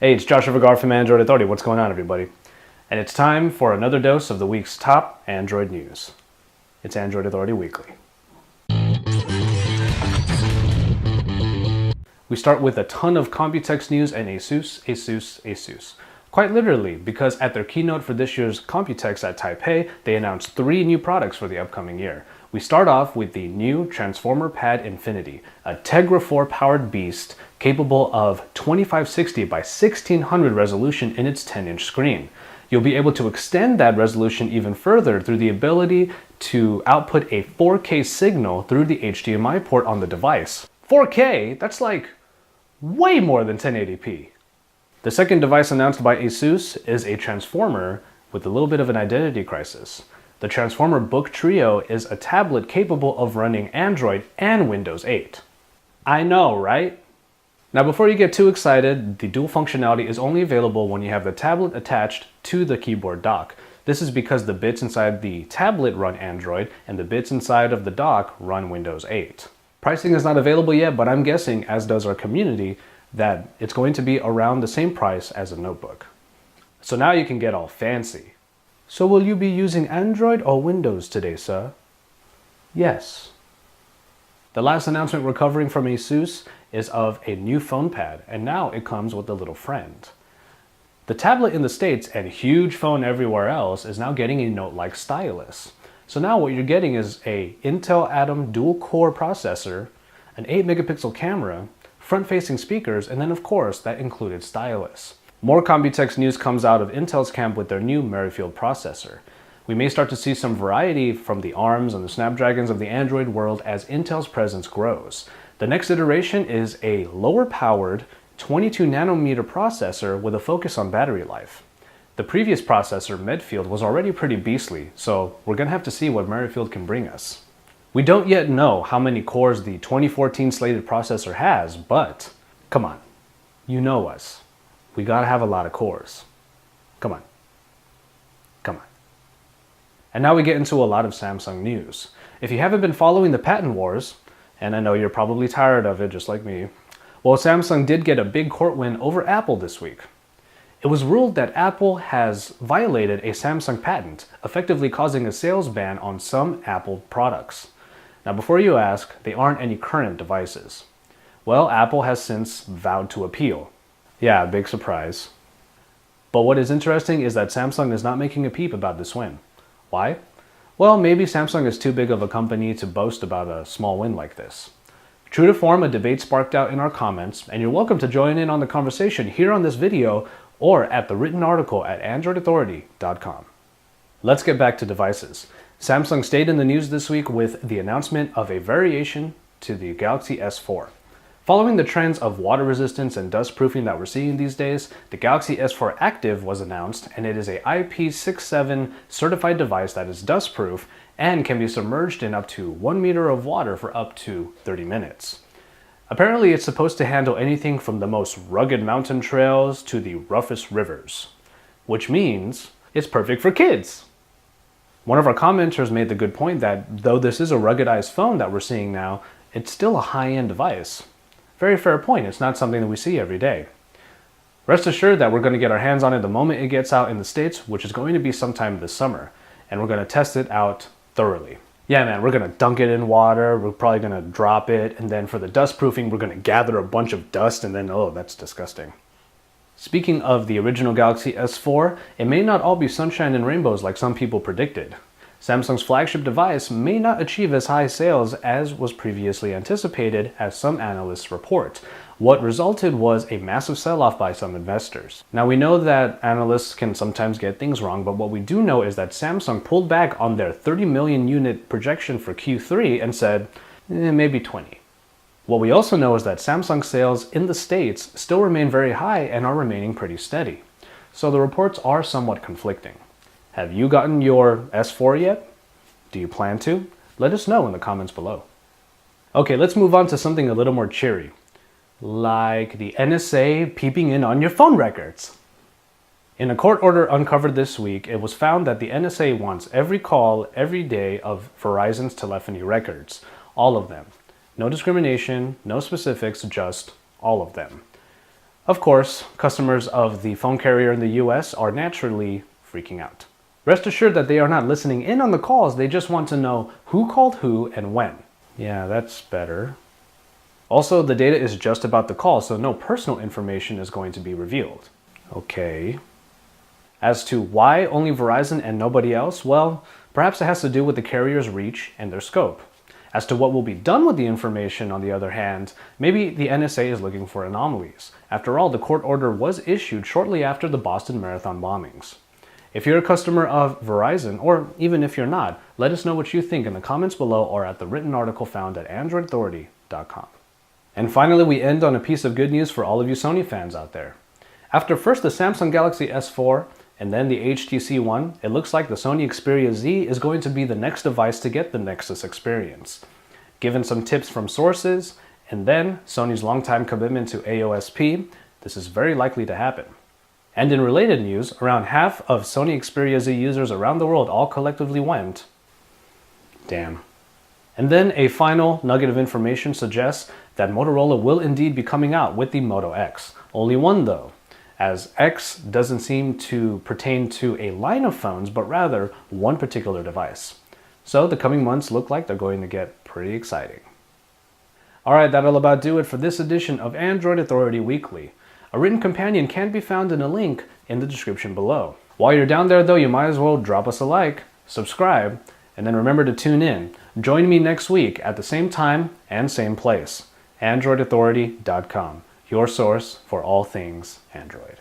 Hey, it's Joshua Vergara from Android Authority. What's going on, everybody? And it's time for another dose of the week's top Android news. It's Android Authority Weekly. We start with a ton of Computex news and ASUS. Quite literally, because at their keynote for this year's Computex at Taipei, they announced 3 new products for the upcoming year. We start off with the new Transformer Pad Infinity, a Tegra 4 powered beast capable of 2560 by 1600 resolution in its 10-inch screen. You'll be able to extend that resolution even further through the ability to output a 4K signal through the HDMI port on the device. 4K? That's like way more than 1080p. The second device announced by ASUS is a Transformer with a little bit of an identity crisis. The Transformer Book Trio is a tablet capable of running Android and Windows 8. I know, right? Now before you get too excited, the dual functionality is only available when you have the tablet attached to the keyboard dock. This is because the bits inside the tablet run Android and the bits inside of the dock run Windows 8. Pricing is not available yet, but I'm guessing, as does our community, that it's going to be around the same price as a notebook. So now you can get all fancy. So will you be using Android or Windows today, sir? Yes. The last announcement we're covering from ASUS is of a new phone pad, and now it comes with a little friend. The tablet in the States and huge phone everywhere else is now getting a note-like stylus. So now what you're getting is a Intel Atom dual-core processor, an 8-megapixel camera, front-facing speakers, and then of course that included stylus. More Computex news comes out of Intel's camp with their new Merrifield processor. We may start to see some variety from the ARMs and the Snapdragons of the Android world as Intel's presence grows. The next iteration is a lower-powered 22nm processor with a focus on battery life. The previous processor, Medfield, was already pretty beastly, so we're going to have to see what Merrifield can bring us. We don't yet know how many cores the 2014 slated processor has, but come on, you know us. We gotta have a lot of cores. Come on. Come on. And now we get into a lot of Samsung news. If you haven't been following the patent wars, and I know you're probably tired of it just like me, well, Samsung did get a big court win over Apple this week. It was ruled that Apple has violated a Samsung patent, effectively causing a sales ban on some Apple products. Now, before you ask, they aren't any current devices. Well, Apple has since vowed to appeal. Yeah, big surprise. But what is interesting is that Samsung is not making a peep about this win. Why? Well, maybe Samsung is too big of a company to boast about a small win like this. True to form, a debate sparked out in our comments, and you're welcome to join in on the conversation here on this video or at the written article at androidauthority.com. Let's get back to devices. Samsung stayed in the news this week with the announcement of a variation to the Galaxy S4. Following the trends of water resistance and dust proofing that we're seeing these days, the Galaxy S4 Active was announced, and it is a IP67 certified device that is dust proof and can be submerged in up to 1 meter of water for up to 30 minutes. Apparently it's supposed to handle anything from the most rugged mountain trails to the roughest rivers, which means it's perfect for kids. One of our commenters made the good point that though this is a ruggedized phone that we're seeing now, it's still a high-end device. Very fair point. It's not something that we see every day. Rest assured that we're going to get our hands on it the moment it gets out in the States, which is going to be sometime this summer, and we're going to test it out thoroughly. Yeah, man, we're going to dunk it in water, we're probably going to drop it, and then for the dust proofing, we're going to gather a bunch of dust, and then, oh, that's disgusting. Speaking of the original Galaxy S4, it may not all be sunshine and rainbows like some people predicted. Samsung's flagship device may not achieve as high sales as was previously anticipated, as some analysts report. What resulted was a massive sell-off by some investors. Now, we know that analysts can sometimes get things wrong, but what we do know is that Samsung pulled back on their 30 million unit projection for Q3 and said, maybe 20. What we also know is that Samsung sales in the States still remain very high and are remaining pretty steady. So the reports are somewhat conflicting. Have you gotten your S4 yet? Do you plan to? Let us know in the comments below. Okay, let's move on to something a little more cheery, like the NSA peeping in on your phone records. In a court order uncovered this week, it was found that the NSA wants every call every day of Verizon's telephony records, all of them. No discrimination, no specifics, just all of them. Of course, customers of the phone carrier in the US are naturally freaking out. Rest assured that they are not listening in on the calls, they just want to know who called who and when. Yeah, that's better. Also, the data is just about the call, so no personal information is going to be revealed. Okay. As to why only Verizon and nobody else, well, perhaps it has to do with the carrier's reach and their scope. As to what will be done with the information, on the other hand, maybe the NSA is looking for anomalies. After all, the court order was issued shortly after the Boston Marathon bombings. If you're a customer of Verizon, or even if you're not, let us know what you think in the comments below or at the written article found at androidauthority.com. And finally, we end on a piece of good news for all of you Sony fans out there. After first the Samsung Galaxy S4 and then the HTC One, it looks like the Sony Xperia Z is going to be the next device to get the Nexus experience. Given some tips from sources, and then Sony's longtime commitment to AOSP, this is very likely to happen. And in related news, around half of Sony Xperia Z users around the world all collectively went, damn. And then a final nugget of information suggests that Motorola will indeed be coming out with the Moto X. Only one though, as X doesn't seem to pertain to a line of phones, but rather one particular device. So the coming months look like they're going to get pretty exciting. Alright, that'll about do it for this edition of Android Authority Weekly. A written companion can be found in a link in the description below. While you're down there though, you might as well drop us a like, subscribe, and then remember to tune in. Join me next week at the same time and same place. AndroidAuthority.com, your source for all things Android.